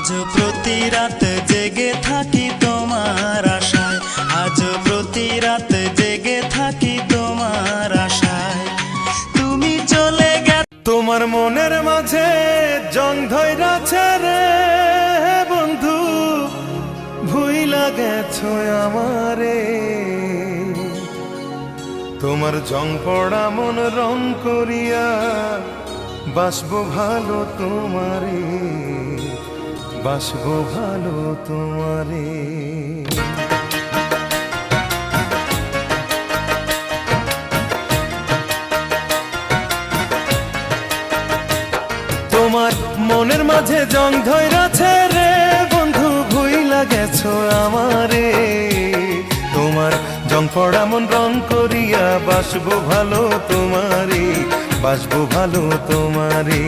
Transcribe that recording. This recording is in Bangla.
আজ প্রতি রাত জেগে থাকি তোমার আশায়, আজ প্রতি রাত জেগে থাকি তোমার আশায়। তুমি চলে গেলে তোমার মনের মাঝে জং ধইরাছে রে বন্ধু, ভুইলা গেছো আমারে। তোমার জং পড়া মন রং করিয়া বাসবো ভালো তোমারে, বাসবো ভালো তোমারে। তোমার মনের মাঝে জং ধইরাছে রে বন্ধু, ভুইলা গেছো আমারে। তোমার জং পড়া মন রং করিয়া বাসবো ভালো তোমারে, বাসবো ভালো তোমারে।